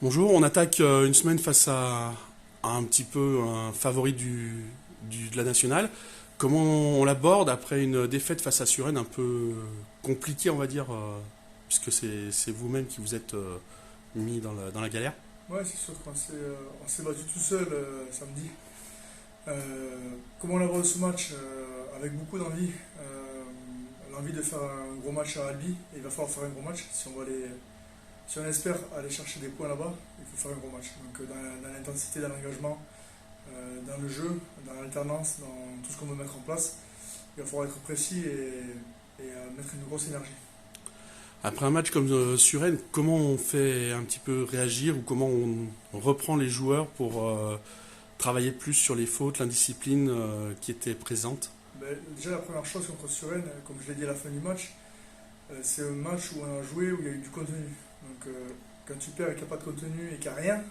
Bonjour, on attaque une semaine face à un petit peu un favori de la nationale. Comment on l'aborde après une défaite face à Suresnes un peu compliquée, on va dire, puisque c'est vous-même qui vous êtes mis dans la galère. Ouais, c'est sûr on s'est battu tout seul samedi. Comment on aborde ce match avec beaucoup d'envie. L'envie de faire un gros match à Albi. Et il va falloir faire un gros match si on espère aller chercher des points là-bas. Il faut faire un gros match. Donc dans l'intensité, dans l'engagement, dans le jeu, dans l'alternance, dans tout ce qu'on veut mettre en place, il va falloir être précis et mettre une grosse énergie. Après un match comme Suresnes, comment on fait un petit peu réagir ou comment on reprend les joueurs pour travailler plus sur les fautes, l'indiscipline qui était présente. Ben, déjà la première chose contre Suresnes, comme je l'ai dit à la fin du match, c'est un match où on a joué, où il y a eu du contenu. Donc quand tu perds et qu'il n'y a pas de contenu et qu'il n'y a rien,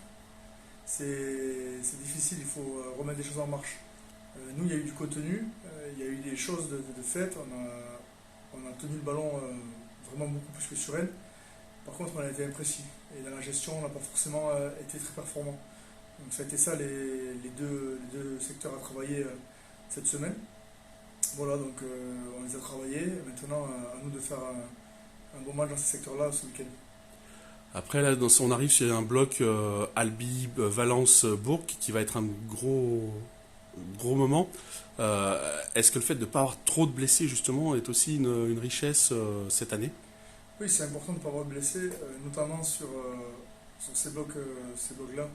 c'est difficile, il faut remettre des choses en marche. Nous, il y a eu du contenu, il y a eu des choses de fait, on a tenu le ballon vraiment beaucoup plus que sur elle. Par contre, on a été imprécis. Et dans la gestion, on n'a pas forcément été très performant. Donc ça a été ça les deux secteurs à travailler cette semaine. Voilà, donc on les a travaillés. Maintenant, à nous de faire un bon match dans ces secteurs-là ce week-end. Après, là, on arrive sur un bloc Albi, Valence, Bourg, qui va être un gros moment. Est-ce que le fait de ne pas avoir trop de blessés, justement, est aussi une richesse cette année? Oui, c'est important de ne pas avoir de blessés, notamment sur ces blocs-là.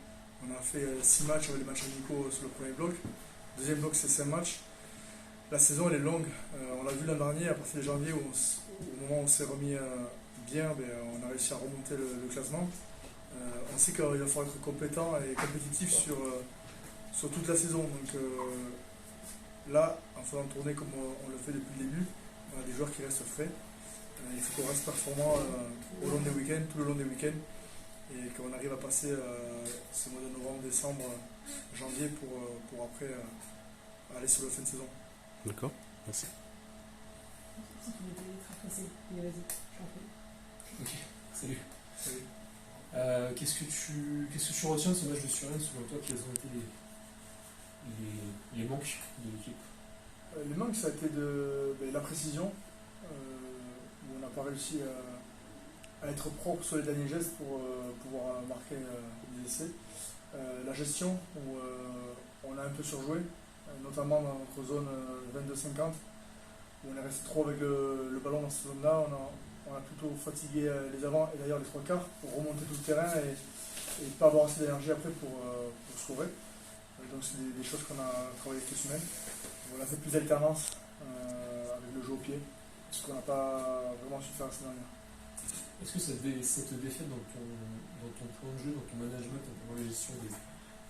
On a fait 6 matchs avec les matchs amicaux sur le premier bloc. Le deuxième bloc, c'est 5 matchs. La saison, elle est longue. On l'a vu l'an dernier, à partir de janvier, au moment où on s'est remis bien, ben, on a réussi à remonter le classement. On sait qu'il va falloir être compétent et compétitif sur toute la saison. Donc là, en faisant tourner comme on le fait depuis le début, on a des joueurs qui restent frais. Il faut qu'on reste performant au long des week-ends, tout le long des week-ends, et qu'on arrive à passer ce mois de novembre, décembre, janvier pour après aller sur le fin de saison. D'accord, merci. Si tu voulais être pressé, mais vas-y, je t'en prie. Ok, salut. Salut. Qu'est-ce que tu retiens de ce match de Suresnes selon toi? Quels ont été les manques de l'équipe? Les manques, ça a été la précision, où on n'a pas réussi à être propre sur les derniers gestes pour pouvoir marquer des essais. La gestion, où on a un peu surjoué, notamment dans notre zone 22-50, où on est resté trop avec le ballon dans cette zone-là. On a plutôt fatigué les avants et d'ailleurs les trois quarts pour remonter tout le terrain et pas avoir assez d'énergie après pour scorer. Donc c'est des choses qu'on a travaillé cette semaine. On a fait plus d'alternance avec le jeu au pied, ce qu'on n'a pas vraiment su faire la semaine dernière. Est-ce que cette défaite dans ton plan de jeu, dans ton management, dans la gestion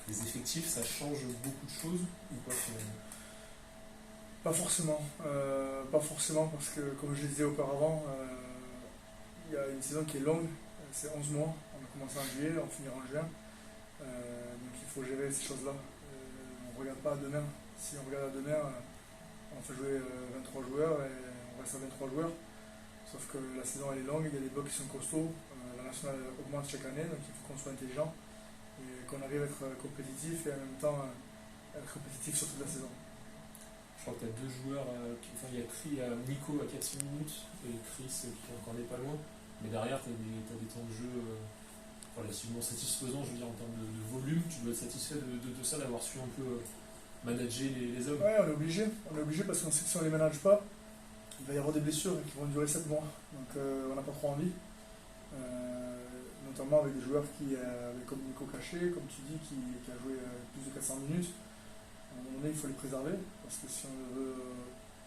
des effectifs, ça change beaucoup de choses ou pas finalement? Pas forcément parce que comme je le disais auparavant, il y a une saison qui est longue, c'est 11 mois, on a commencé en juillet, on finira en juin, donc il faut gérer ces choses-là. On ne regarde pas à demain, si on regarde à demain, on fait jouer 23 joueurs et on reste à 23 joueurs. Sauf que la saison elle est longue, il y a des blocs qui sont costauds, la nationale augmente chaque année, donc il faut qu'on soit intelligent et qu'on arrive à être compétitif et en même temps être compétitif sur toute la saison. Je crois que tu as deux joueurs, il y a Nico à 4 minutes et Chris qui encore n'est pas loin, mais derrière tu as des temps de jeu relativement satisfaisants, je veux dire en termes de volume. Tu dois être satisfait de ça, d'avoir su un peu manager les hommes. Ouais, on est obligé parce qu'on sait que si on ne les manage pas, il va y avoir des blessures qui vont durer 7 mois. Donc on n'a pas trop envie. Notamment avec des joueurs comme Nico Caché, comme tu dis, qui a joué plus de 400 minutes. À un moment donné, il faut les préserver parce que si on le veut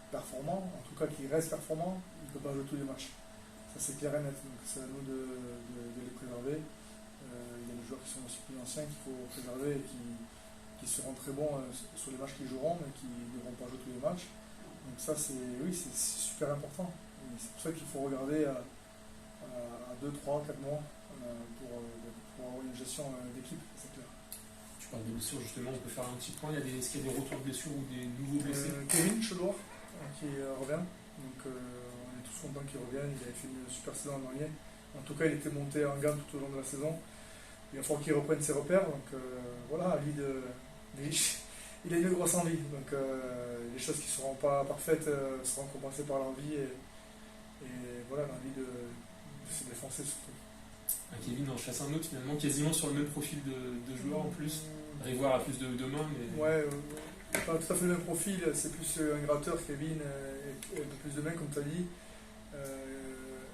performant, en tout cas qu'il reste performant, il ne peut pas jouer tous les matchs. Ça c'est clair et net. Donc c'est à nous de les préserver. Il y a des joueurs qui sont aussi plus anciens qu'il faut préserver et qui seront très bons sur les matchs qu'ils joueront, mais qui ne devront pas jouer tous les matchs. Donc ça, c'est super important. Et c'est pour ça qu'il faut regarder à 2, 3, 4 mois pour avoir une gestion d'équipe, c'est clair. Tu parles des blessures justement, on peut faire un petit point. Est-ce qu'il y a des retours de blessures ou des nouveaux blessés? Kevin Chedouard qui revient. Donc on est tous contents qu'il revienne. Il avait fait une super saison l'an dernier. En tout cas, il était monté en gamme tout au long de la saison. il va falloir qu'il reprenne ses repères. Donc voilà, lui il a une grosse envie. Donc les choses qui ne seront pas parfaites seront compensées par l'envie et voilà, l'envie de se défoncer surtout. Kevin en chasse un autre finalement, quasiment sur le même profil de joueur en plus. Rivoire a plus de mains, mais. Ouais, pas tout à fait le même profil, c'est plus un gratteur, Kevin, et un peu plus de mains comme tu as dit.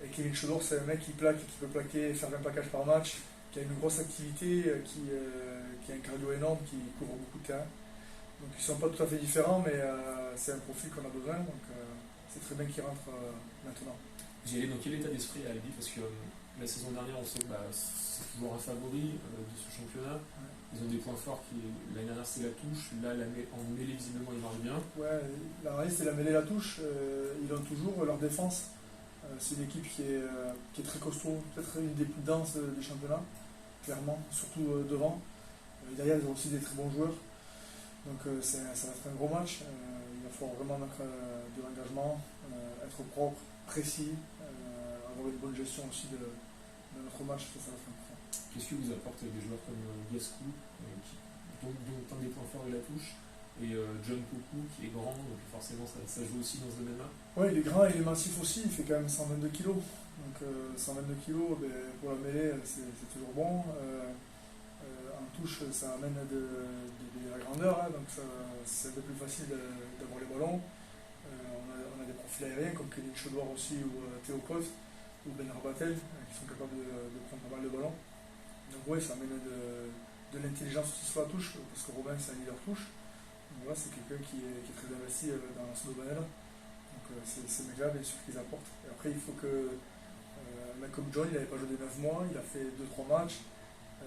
Et Kevin Chodor, c'est un mec qui plaque et qui peut plaquer, faire 20 plaquages par match, qui a une grosse activité, qui a un cardio énorme, qui couvre beaucoup de terrain. Donc ils ne sont pas tout à fait différents, mais c'est un profil qu'on a besoin, donc c'est très bien qu'il rentre maintenant. J'y allais dans quel état d'esprit à Albi, parce que la saison dernière, on sait que c'est toujours un favori de ce championnat. Ouais. Ils ont des points forts l'année dernière c'était la touche, là en mêlée visiblement ils marchent bien. Ouais, l'année dernière c'était la mêlée la touche, ils ont toujours leur défense. C'est une équipe qui est très costaud, peut-être une des plus denses des championnats, clairement, surtout devant. Derrière ils ont aussi des très bons joueurs. Donc ça va être un gros match. Il va falloir vraiment mettre de l'engagement, être propre, précis, avoir une bonne gestion aussi de notre match, ça va être important. Qu'est-ce que vous apporte des joueurs comme Gascou, dont un des points forts est la touche, et John Poku qui est grand, donc forcément ça joue aussi dans ce domaine-là? Oui, il est grand, il est massif aussi, il fait quand même 122 kg. Donc 122 kg, pour la mêlée, c'est toujours bon. En touche, ça amène de la grandeur, hein, donc c'est un peu plus facile d'avoir les ballons. On a des profils aériens comme Kevin Chodor aussi, ou Théo Kos, ou Ben Rabatel, qui sont capables de prendre pas mal de ballons. Donc oui, ça amène de l'intelligence aussi sur la touche, parce que Robin c'est un leader touche. Donc voilà, c'est quelqu'un qui est très investi dans ce domaine-là. Donc ces mecs-là, bien sûr qu'ils apportent. Et après, il faut que un mec comme John, il n'avait pas joué des 9 mois, il a fait 2-3 matchs.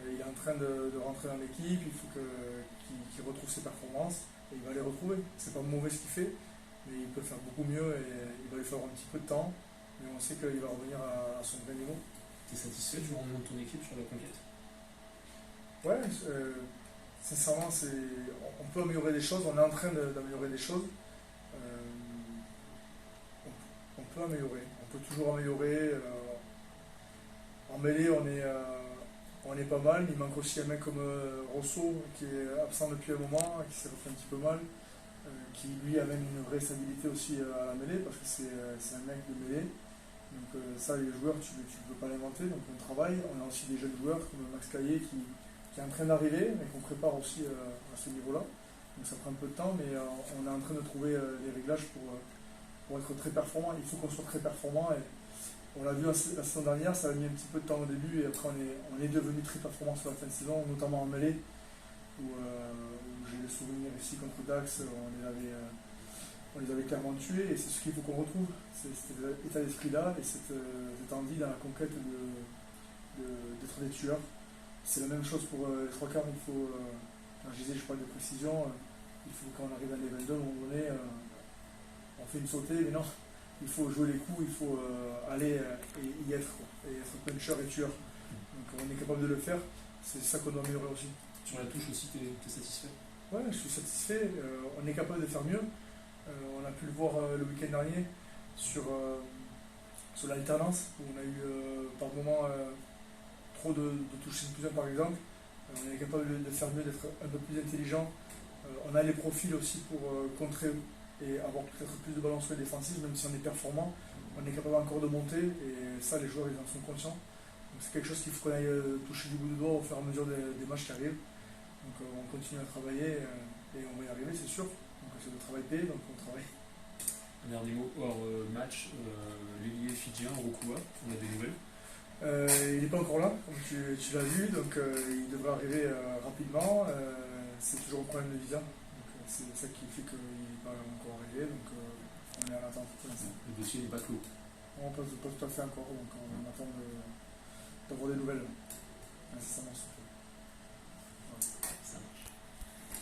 Il est en train de rentrer dans l'équipe, il faut qu'il retrouve ses performances et il va les retrouver. C'est pas mauvais ce qu'il fait, mais il peut faire beaucoup mieux et il va lui falloir un petit peu de temps. Mais on sait qu'il va revenir à son vrai niveau. Tu es satisfait du rendement de ton équipe sur la conquête? Ouais, sincèrement, on peut améliorer des choses, on est en train d'améliorer des choses. On peut améliorer, on peut toujours améliorer. En mêlée, on est pas mal. Il manque aussi un mec comme Rosso qui est absent depuis un moment, qui s'est refait un petit peu mal, qui lui amène une vraie stabilité aussi à la mêlée parce que c'est un mec de mêlée. Donc ça, les joueurs, tu ne peux pas l'inventer. Donc on travaille. On a aussi des jeunes joueurs comme Max Caillé qui est en train d'arriver, mais qu'on prépare aussi à ce niveau-là. Donc ça prend un peu de temps, mais on est en train de trouver les réglages pour être très performant. Il faut qu'on soit très performant. Et on l'a vu la saison dernière, ça a mis un petit peu de temps au début, et après on est devenu très performant sur la fin de saison, notamment en mêlée, où j'ai le souvenir ici contre Dax, on les avait clairement tués, et c'est ce qu'il faut qu'on retrouve. C'est cet état d'esprit-là, et cette envie dans la conquête d'être des tueurs. C'est la même chose pour les trois quarts. Il faut, quand je disais, je parle de précision, il faut quand on arrive à l'événement, à un moment donné, on fait une sautée, mais non, il faut jouer les coups, il faut aller et y être, quoi, et être puncher et tueur. Donc on est capable de le faire, c'est ça qu'on doit améliorer aussi. Sur la touche aussi, tu es satisfait? Ouais, je suis satisfait, on est capable de faire mieux. On a pu le voir le week-end dernier sur l'alternance, où on a eu par moment trop de touches de plus un par exemple. On est capable de faire mieux, d'être un peu plus intelligent. On a les profils aussi pour contrer et avoir peut-être plus de ballons sur les défensifs, même si on est performant, on est capable encore de monter, et ça les joueurs ils en sont conscients. Donc c'est quelque chose qu'il faut qu'on aille toucher du bout du doigt au fur et à mesure des matchs qui arrivent. Donc on continue à travailler et on va y arriver, c'est sûr. Donc c'est le travail payé, donc on travaille. Un dernier mot hors match, l'ailier fidjien Rokua, on a des nouvelles? Il n'est pas encore là, comme tu l'as vu, donc il devrait arriver rapidement. C'est toujours un problème de visa. C'est ça qui fait qu'il n'est pas encore arrivé, donc on est à l'attente pour l'instant. Le dossier n'est pas clos? On ne passe pas tout à fait encore, donc on attend d'avoir des nouvelles. Incessamment sous peu.